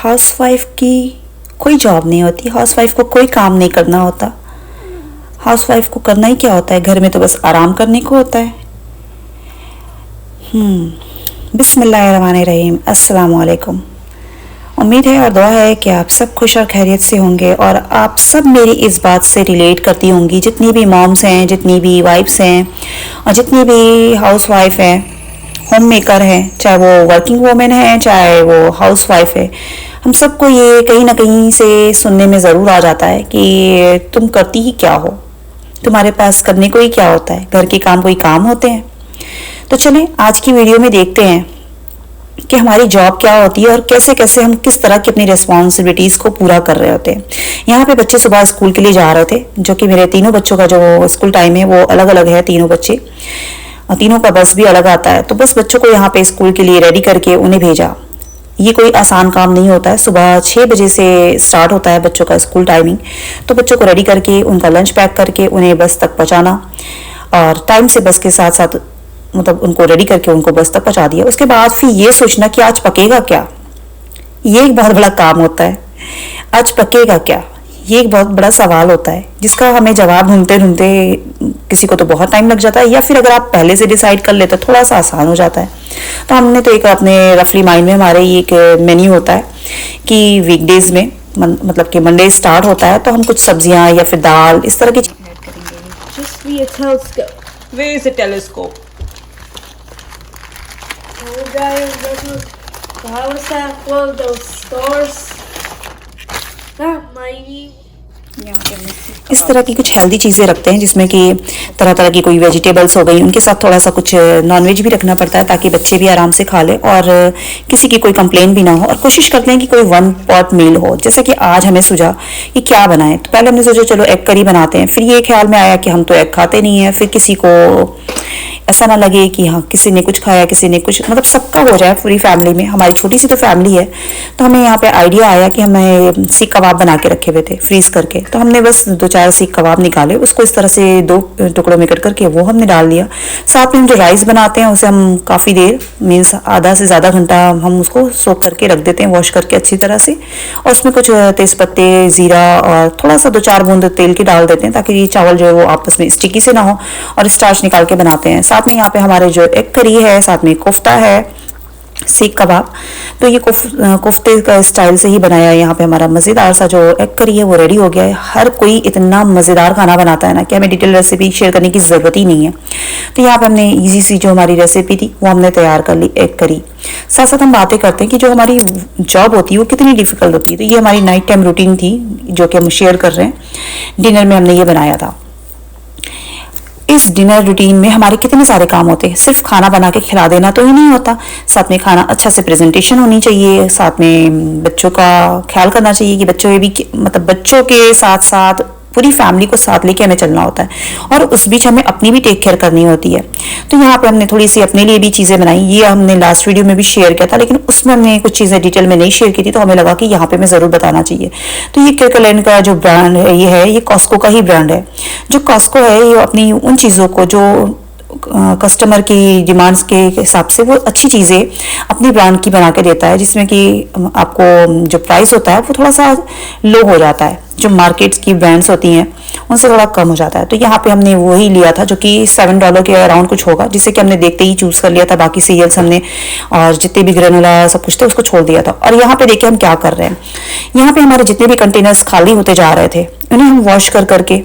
Housewife की कोई job नहीं होती, हाउसवाइफ को कोई काम नहीं करना होता। हाउसवाइफ को करना ही क्या होता है, घर में तो बस आराम करने को होता है। बिस्मिल्लाहिर्रहमानिर्रहीम, अस्सलाम वालेकुम। उम्मीद है और दुआ है कि आप सब खुश और खैरियत से होंगे और आप सब मेरी इस बात से रिलेट करती होंगी, जितनी भी मॉम्स हैं, जितनी भी वाइफ्स हैं और जितनी भी हाउसवाइफ हैं, होम मेकर हैं, चाहे वो वर्किंग वूमेन है चाहे वो हाउसवाइफ है। हम सबको ये कहीं ना कहीं से सुनने में ज़रूर आ जाता है कि तुम करती ही क्या हो, तुम्हारे पास करने को ही क्या होता है, घर के काम कोई काम होते हैं। तो चलें आज की वीडियो में देखते हैं कि हमारी जॉब क्या होती है और कैसे कैसे हम किस तरह की अपनी रिस्पॉन्सिबिलिटीज़ को पूरा कर रहे होते हैं। यहाँ पे बच्चे सुबह स्कूल के लिए जा रहे थे, जो कि मेरे तीनों बच्चों का जो स्कूल टाइम है वो अलग अलग है, तीनों बच्चे और तीनों का बस भी अलग आता है। तो बस बच्चों को यहाँ पे स्कूल के लिए रेडी करके उन्हें भेजा। ये कोई आसान काम नहीं होता है। सुबह 6 बजे से स्टार्ट होता है बच्चों का स्कूल टाइमिंग। तो बच्चों को रेडी करके उनका लंच पैक करके उन्हें बस तक पहुँचाना और टाइम से बस के साथ साथ मतलब उनको रेडी करके उनको बस तक पहुँचा दिया। उसके बाद फिर ये सोचना कि आज पकेगा क्या, ये एक बहुत बड़ा काम होता है। आज पकेगा क्या, ये एक बहुत बड़ा सवाल होता है जिसका हमें जवाब ढूंढते ढूंढते किसी को तो बहुत टाइम लग जाता है, या फिर अगर आप पहले से डिसाइड कर लेते तो थोड़ा सा आसान हो जाता है। तो हमने तो एक अपने रफली माइंड में हमारे ये एक मेन्यू होता है कि वीकडेज में मतलब कि मंडे स्टार्ट होता है तो हम कुछ सब्जियां या फिर दाल इस तरह की चीजें करेंगे। Just be a telescope. Where is the telescope? Oh, guys, how was that? Well, those stores. That mighty. इस तरह की कुछ हेल्दी चीज़ें रखते हैं जिसमें कि तरह तरह की कोई वेजिटेबल्स हो गई, उनके साथ थोड़ा सा कुछ नॉनवेज भी रखना पड़ता है ताकि बच्चे भी आराम से खा लें और किसी की कोई कंप्लेन भी ना हो। और कोशिश करते हैं कि कोई वन पॉट मील हो। जैसे कि आज हमें सूझा कि क्या बनाएं, तो पहले हमने सोचा चलो एग करी बनाते हैं। फिर ये ख्याल में आया कि हम तो एग खाते नहीं हैं, फिर किसी को ऐसा ना लगे कि हाँ किसी ने कुछ खाया किसी ने कुछ, मतलब सबका हो जाए पूरी फैमिली में। हमारी छोटी सी तो फैमिली है, तो हमें यहाँ पे आइडिया आया कि हमें सीख कबाब बना के रखे हुए थे फ्रीज करके। तो हमने बस 2-4 सीख कबाब निकाले, उसको इस तरह से 2 टुकड़ों में कट करके वो हमने डाल दिया। साथ में हम जो राइस बनाते हैं उसे हम काफ़ी देर मीन्स आधा से ज़्यादा घंटा हम उसको सोक करके रख देते हैं, वॉश करके अच्छी तरह से। और उसमें कुछ तेज़पत्ते, ज़ीरा और थोड़ा सा 2-4 बूंद तेल की डाल देते हैं ताकि ये चावल जो है वो आपस में स्टिकी से ना हो, और स्टार्च निकाल के बनाते हैं। साथ में यहाँ पे हमारे जो एग करी है, साथ में कोफ्ता है, सीख कबाब। तो ये कोफ्ते का स्टाइल से ही बनाया है। यहाँ पे हमारा मज़ेदार सा जो एग करी है वो रेडी हो गया है। हर कोई इतना मज़ेदार खाना बनाता है ना कि हमें डिटेल रेसिपी शेयर करने की ज़रूरत ही नहीं है। तो यहाँ पे हमने इजी सी जो हमारी रेसिपी थी वो हमने तैयार कर ली, एग करी। साथ साथ हम बातें करते हैं कि जो हमारी जॉब होती है वो कितनी डिफ़िकल्ट होती है। तो ये हमारी नाइट टाइम रूटीन थी जो कि हम शेयर कर रहे हैं। डिनर में हमने ये बनाया था। इस डिनर रूटीन में हमारे कितने सारे काम होते हैं। सिर्फ खाना बना के खिला देना तो ही नहीं होता, साथ में खाना अच्छा से प्रेजेंटेशन होनी चाहिए, साथ में बच्चों का ख्याल करना चाहिए कि बच्चों भी मतलब बच्चों के साथ साथ पूरी फैमिली को साथ लेके हमें चलना होता है और उस बीच हमें अपनी भी टेक केयर करनी होती है। तो यहाँ पे हमने थोड़ी सी अपने लिए भी चीज़ें बनाई। ये हमने लास्ट वीडियो में भी शेयर किया था, लेकिन उसमें हमने कुछ चीज़ें डिटेल में नहीं शेयर की थी, तो हमें लगा कि यहाँ पे मैं ज़रूर बताना चाहिए। तो ये किरकलैंड का जो ब्रांड है ये कॉस्को का ही ब्रांड है। जो कॉस्को है ये अपनी उन चीज़ों को जो कस्टमर की डिमांड्स के हिसाब से वो अच्छी चीज़ें अपनी ब्रांड की बना के देता है, जिसमें कि आपको जो प्राइस होता है वो थोड़ा सा लो हो जाता है, जो मार्केट्स की ब्रांड्स होती हैं उनसे थोड़ा कम हो जाता है। तो यहाँ पे हमने वही लिया था जो कि $7 के अराउंड कुछ होगा, जिससे कि हमने देखते ही चूज़ कर लिया था। बाकी सीरियल्स हमने और जितने भी ग्रेनोला सब कुछ थे उसको छोड़ दिया था। और यहाँ पे देखिए हम क्या कर रहे हैं। यहाँ पे हमारे जितने भी कंटेनर्स खाली होते जा रहे थे उन्हें हम वॉश कर करके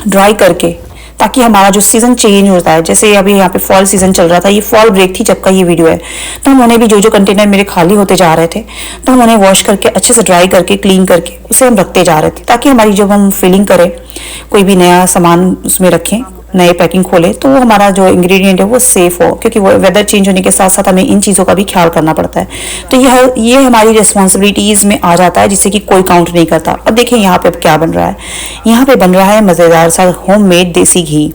ड्राई करके, ताकि हमारा जो सीज़न चेंज होता है, जैसे अभी यहाँ पे फॉल सीज़न चल रहा था, ये फॉल ब्रेक थी जब का ये वीडियो है, तो हम उन्हें भी जो कंटेनर मेरे खाली होते जा रहे थे तो हम उन्हें वॉश करके अच्छे से ड्राई करके क्लीन करके उसे हम रखते जा रहे थे, ताकि हमारी जब हम फिलिंग करें कोई भी नया सामान उसमें रखें, नए पैकिंग खोले, तो वो हमारा जो इंग्रेडिएंट है वो सेफ हो, क्योंकि वो वेदर चेंज होने के साथ साथ हमें इन चीज़ों का भी ख्याल करना पड़ता है। तो ये हमारी रिस्पॉन्सिबिलिटीज़ में आ जाता है जिससे कि कोई काउंट नहीं करता। अब देखिए यहाँ पे अब क्या बन रहा है। यहाँ पे बन रहा है मज़ेदार सा होममेड देसी घी,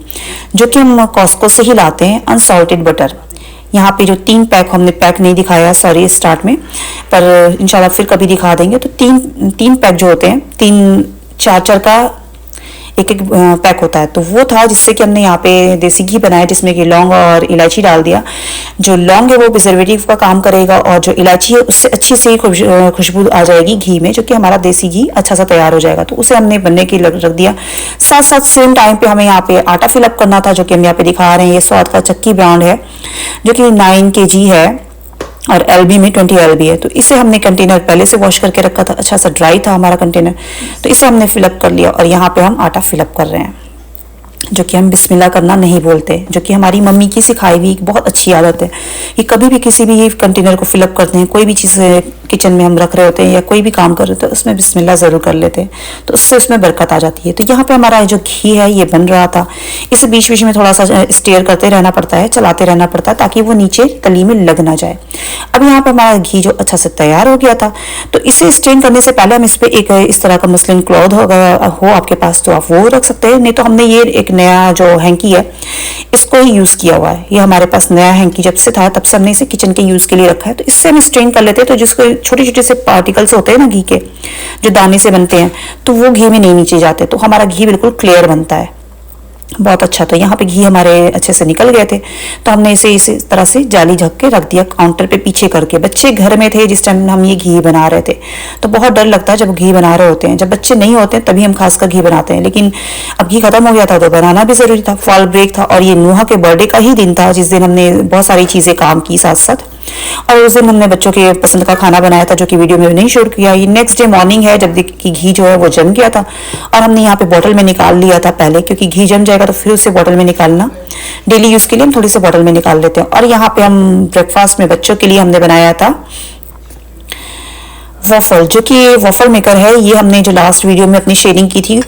जो कि हम कॉस्को से ही लाते हैं, अनसॉल्टेड बटर। यहाँ पे जो 3 पैक हमने पैक नहीं दिखाया सॉरी स्टार्ट में, पर इंशाल्लाह फिर कभी दिखा देंगे। तो तीन पैक जो होते हैं, 3 4 का एक एक पैक होता है, तो वो था जिससे कि हमने यहाँ पे देसी घी बनाया जिसमें कि लौंग और इलायची डाल दिया। जो लौंग है वो प्रिजर्वेटिव का काम करेगा और जो इलायची है उससे अच्छी सी खुशबू आ जाएगी घी में, जो कि हमारा देसी घी अच्छा सा तैयार हो जाएगा। तो उसे हमने बनने के लिए रख दिया। साथ साथ सेम टाइम पे हमें यहाँ पे आटा फिलअप करना था, जो कि हम यहाँ पे दिखा रहे हैं। ये स्वाद का चक्की ब्रांड है जो कि 9 kg है और एलबी में 20 LB है। तो इसे हमने कंटेनर पहले से वॉश करके रखा था, अच्छा सा ड्राई था हमारा कंटेनर, तो इसे हमने फिलअप कर लिया और यहाँ पे हम आटा फिलअप कर रहे हैं, जो कि हम बिस्मिल्लाह करना नहीं बोलते, जो कि हमारी मम्मी की सिखाई हुई बहुत अच्छी आदत है कि कभी भी किसी भी कंटेनर को फिलअप करते हैं, कोई भी चीज़ किचन में हम रख रहे होते हैं या कोई भी काम कर रहे होते हैं, उसमें बिस्मिल्लाह ज़रूर कर लेते हैं, तो उससे उसमें बरकत आ जाती है। तो यहाँ पे हमारा जो घी है ये बन रहा था, इसे बीच बीच में थोड़ा सा स्टेयर करते रहना पड़ता है, चलाते रहना पड़ता है ताकि वो नीचे तली में लग ना जाए। अब यहाँ पे हमारा घी जो अच्छा से तैयार हो गया था, तो इसे स्ट्रेन करने से पहले हम इस पर एक इस तरह का मसलिन क्लॉथ हो आपके पास तो आप वो रख सकते हैं, नहीं तो हमने ये एक नया जो हैंकी है इसको ही यूज़ किया हुआ है। ये हमारे पास नया हैंकी जब से था तब से हमने इसे किचन के यूज़ के लिए रखा है। तो इससे हम स्ट्रेन कर लेते हैं, तो जिसको छोटे छोटे से पार्टिकल्स होते हैं ना घी के, जो दाने से बनते हैं, तो वो घी में नहीं नीचे जाते, तो हमारा घी बिल्कुल क्लियर बनता है, बहुत अच्छा। तो यहाँ पे घी हमारे अच्छे से निकल गए थे, तो हमने इसे इस तरह से जाली ढक के रख दिया काउंटर पे पीछे करके। बच्चे घर में थे जिस टाइम हम ये घी बना रहे थे, तो बहुत डर लगता है जब घी बना रहे होते हैं। जब बच्चे नहीं होते तभी हम खासकर घी बनाते हैं, लेकिन अब घी खत्म हो गया था तो बनाना भी जरूरी था। फॉल ब्रेक था और ये नूहा के बर्थडे का ही दिन था जिस दिन हमने बहुत सारी चीज़ें काम की साथ साथ, और उस दिन हमने बच्चों के पसंद का खाना बनाया था जो कि वीडियो में नहीं शूट किया। ये नेक्स्ट डे मॉर्निंग है जब कि घी जो है वो जम गया था और हमने यहाँ पे बॉटल में निकाल लिया था पहले, क्योंकि घी जम जाएगा तो फिर उसे बॉटल में निकालना, डेली यूज़ के लिए हम थोड़ी सी बॉटल में निकाल लेते हैं। और यहाँ पे हम ब्रेकफास्ट में बच्चों के लिए हमने बनाया था वॉफल, जो कि वॉफल मेकर है। ये हमने जो लास्ट वीडियो में अपनी शेयरिंग की थी,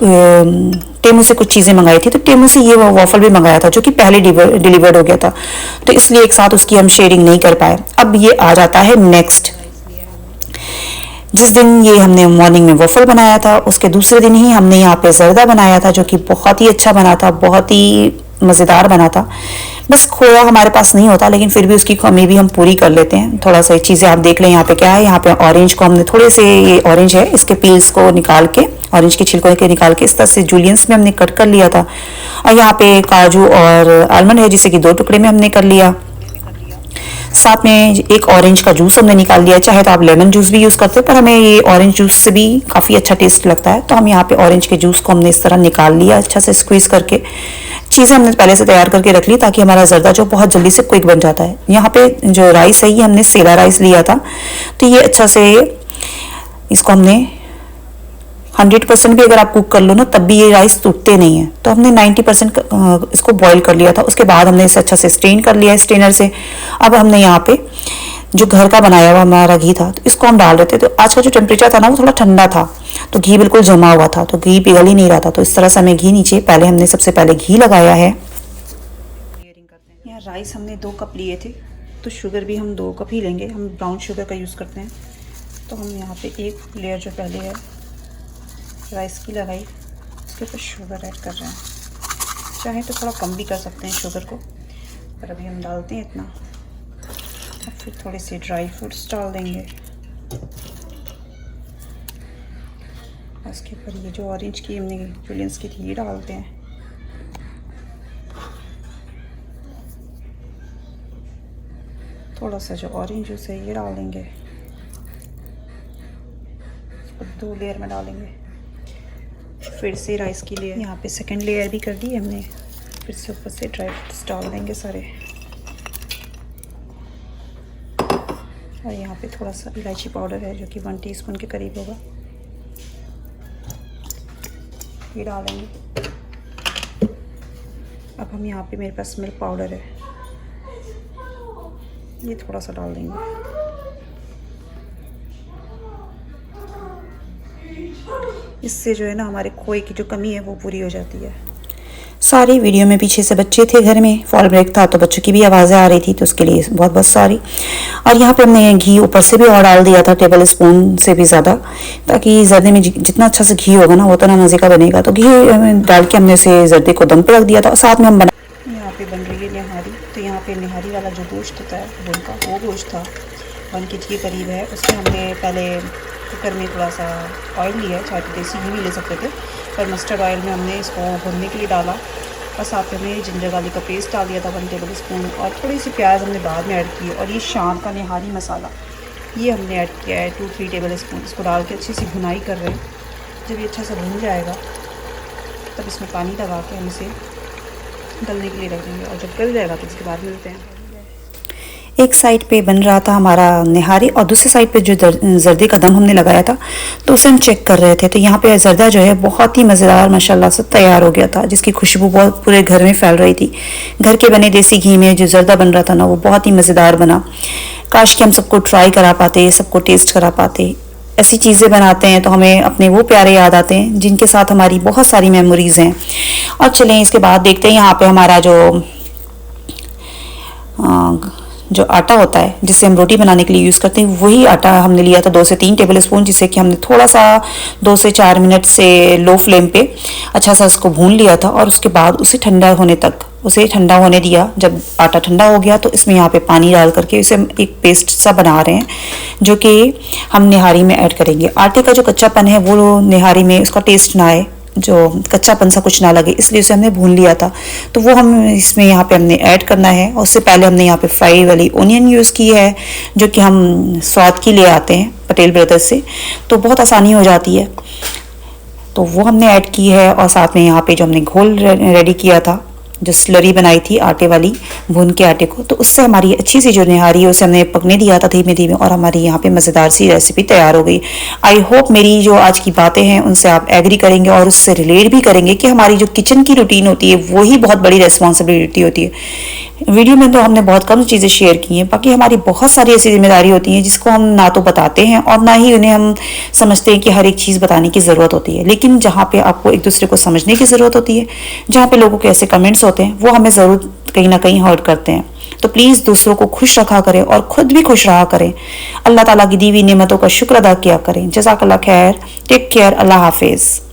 टेमू से कुछ चीज़ें मंगाई थी, तो टेमू से ये वॉफल भी मंगाया था जो कि पहले डिलीवर्ड हो गया था, तो इसलिए एक साथ उसकी हम शेयरिंग नहीं कर पाए। अब ये आ जाता है नेक्स्ट, जिस दिन ये हमने मॉर्निंग में वॉफल बनाया था उसके दूसरे दिन ही हमने यहाँ पे जर्दा बनाया था, जो कि बहुत ही अच्छा बना था, बहुत ही मज़ेदार बना था। बस खोया हमारे पास नहीं होता, लेकिन फिर भी उसकी कमी भी हम पूरी कर लेते हैं। थोड़ा सा चीज़ें आप देख लें यहाँ पे क्या है। यहाँ पे ऑरेंज को हमने थोड़े से, ये ऑरेंज है इसके पील्स को निकाल के, ऑरेंज के छिलकों के निकाल के इस तरह से जूलियंस में हमने कट कर लिया था। और यहाँ पे काजू और आलमंड है जिसे कि 2 टुकड़े में हमने कर लिया। साथ में एक ऑरेंज का जूस हमने निकाल लिया, चाहे तो आप लेमन जूस भी यूज़ करते हैं, पर हमें ये ऑरेंज जूस से भी काफ़ी अच्छा टेस्ट लगता है। तो हम यहाँ पे ऑरेंज के जूस को हमने इस तरह निकाल लिया, अच्छा से स्क्वीज़ करके। चीज़ें हमने पहले से तैयार करके रख ली ताकि हमारा जर्दा जो बहुत जल्दी से क्विक बन जाता है। यहाँ पे जो राइस है ये हमने सेला राइस लिया था, तो ये अच्छा से इसको हमने 100% भी अगर आप कुक कर लो ना तब भी ये राइस टूटते नहीं है, तो हमने 90% इसको बॉईल कर लिया था। उसके बाद हमने इसे अच्छा से स्ट्रेन कर लिया स्ट्रेनर से। अब हमने यहाँ पे जो घर का बनाया हुआ हमारा घी था तो इसको हम डाल रहे थे। तो आज का जो टेम्परेचर था ना वो थोड़ा ठंडा था, तो घी बिल्कुल जमा हुआ था, तो घी पिघल ही नहीं रहा था। तो इस तरह से हमें घी नीचे, पहले हमने सबसे पहले घी लगाया है। यहाँ राइस हमने 2 कप लिए थे, तो शुगर भी हम 2 कप ही लेंगे, हम ब्राउन शुगर का यूज़ करते हैं। तो हम यहाँ पे एक लेयर जो पहले है राइस की लगाई, उसके ऊपर शुगर ऐड कर रहे हैं। चाहे तो थोड़ा कम भी कर सकते हैं शुगर को, पर अभी हम डालते हैं इतना। और फिर थोड़े से ड्राई फ्रूट्स डाल देंगे। उसके ऊपर ये जो ऑरेंज की हमने जूलियंस की थी ये डालते हैं। थोड़ा सा जो ऑरेंज जूस है ये डाल देंगे, इसको 2 लेयर में डालेंगे। फिर से राइस की लेयर, यहाँ पे सेकंड लेयर भी कर दी हमने, फिर से ऊपर से ड्राई फ्रूट्स डाल देंगे सारे। और यहाँ पे थोड़ा सा इलायची पाउडर है जो कि 1 टीस्पून के करीब होगा, ये डालेंगे। अब हम यहाँ पे, मेरे पास मिल्क पाउडर है, ये थोड़ा सा डाल देंगे। इससे जो है ना हमारे खोए की जो कमी है वो पूरी हो जाती है। सारी वीडियो में पीछे से बच्चे थे घर में, फॉल ब्रेक था तो बच्चों की भी आवाज़ें आ रही थी, तो उसके लिए बहुत बहुत सॉरी। और यहाँ पे हमने घी ऊपर से भी और डाल दिया था, टेबल स्पून से भी ज़्यादा, ताकि जर्दे में जितना अच्छा से घी होगा ना वो उतना मज़े का बनेगा। तो घी डाल के हमने उसे जर्दे को दम पे रख दिया था। और साथ में हम यहाँ पे बन रही है निहारी। तो यहाँ पे निहारी वाला जो गोश्त होता है उनका वो गोश्त था, 1 kg के करीब है। उसमें हमने पहले कुकर में थोड़ा सा ऑयल लिया है, चाहे तो देसी घी भी ले सकते थे, पर मस्टर्ड ऑयल में हमने इसको भुनने के लिए डाला और साथ में हमने जिंजर गार्लिक का पेस्ट डाल दिया था 1 टेबल स्पून, और थोड़ी सी प्याज हमने बाद में ऐड की। और ये शाम का निहारी मसाला ये हमने ऐड किया है 2-3 टेबल स्पून। इसको डाल के अच्छी सी भुनाई कर रहे हैं। जब ये अच्छा सा भुन जाएगा तब इसमें पानी लगा के हम इसे गलने के लिए रख देंगे, और जब गल जाएगा तो इसके बाद मिलते हैं। एक साइड पे बन रहा था हमारा निहारी और दूसरी साइड पे जो जर्दे का दम हमने लगाया था तो उसे हम चेक कर रहे थे। तो यहाँ पे जर्दा जो है बहुत ही मज़ेदार माशाल्लाह से तैयार हो गया था, जिसकी खुशबू बहुत पूरे घर में फैल रही थी। घर के बने देसी घी में जो जर्दा बन रहा था ना, वो बहुत ही मज़ेदार बना। काश कि हम सबको ट्राई करा पाते, सबको टेस्ट करा पाते। ऐसी चीज़ें बनाते हैं तो हमें अपने वो प्यारे याद आते हैं जिनके साथ हमारी बहुत सारी मेमोरीज़ हैं। और चलें इसके बाद देखते हैं यहाँ पे हमारा जो आटा होता है जिससे हम रोटी बनाने के लिए यूज़ करते हैं, वही आटा हमने लिया था 2 से 3 टेबल स्पून, जिसे कि हमने थोड़ा सा 2 से 4 मिनट से लो फ्लेम पे अच्छा सा उसको भून लिया था। और उसके बाद उसे ठंडा होने दिया। जब आटा ठंडा हो गया तो इसमें यहाँ पे पानी डाल करके इसे हम एक पेस्ट सा बना रहे हैं, जो कि हम निहारी में ऐड करेंगे। आटे का जो कच्चापन है वो निहारी में उसका टेस्ट ना आए, जो कच्चापन सा कुछ ना लगे, इसलिए उसे हमने भून लिया था। तो वो हम इसमें यहाँ पे हमने ऐड करना है। और उससे पहले हमने यहाँ पे फ्राई वाली ओनियन यूज़ की है, जो कि हम स्वाद की ले आते हैं पटेल ब्रदर्स से, तो बहुत आसानी हो जाती है। तो वो हमने ऐड की है। और साथ में यहाँ पे जो हमने घोल रेडी किया था, जो स्लरी बनाई थी आटे वाली, भून के आटे को, तो उससे हमारी अच्छी सी जो निहारी है उसे हमने पकने दिया था धीमे धीमे, और हमारी यहाँ पे मज़ेदार सी रेसिपी तैयार हो गई। आई होप मेरी जो आज की बातें हैं उनसे आप एग्री करेंगे और उससे रिलेट भी करेंगे कि हमारी जो किचन की रूटीन होती है वही बहुत बड़ी रिस्पॉन्सिबिलिटी होती है। वीडियो में तो हमने बहुत कम चीज़ें शेयर की हैं, बाकी हमारी बहुत सारी ऐसी जिम्मेदारी होती हैं जिसको हम ना तो बताते हैं और ना ही उन्हें हम समझते हैं कि हर एक चीज़ बताने की ज़रूरत होती है। लेकिन जहाँ पे आपको एक दूसरे को समझने की ज़रूरत होती है, जहाँ पे लोगों के ऐसे कमेंट्स होते हैं, वो हमें ज़रूर कहीं ना कहीं हर्ट करते हैं। तो प्लीज़ दूसरों को खुश रखा करें और ख़ुद भी खुश रहा करें। अल्लाह ताला की दी हुई नेमतों का शुक्र अदा किया करें। जज़ाकल्लाह खैर, टेक केयर, अल्लाह हाफिज़।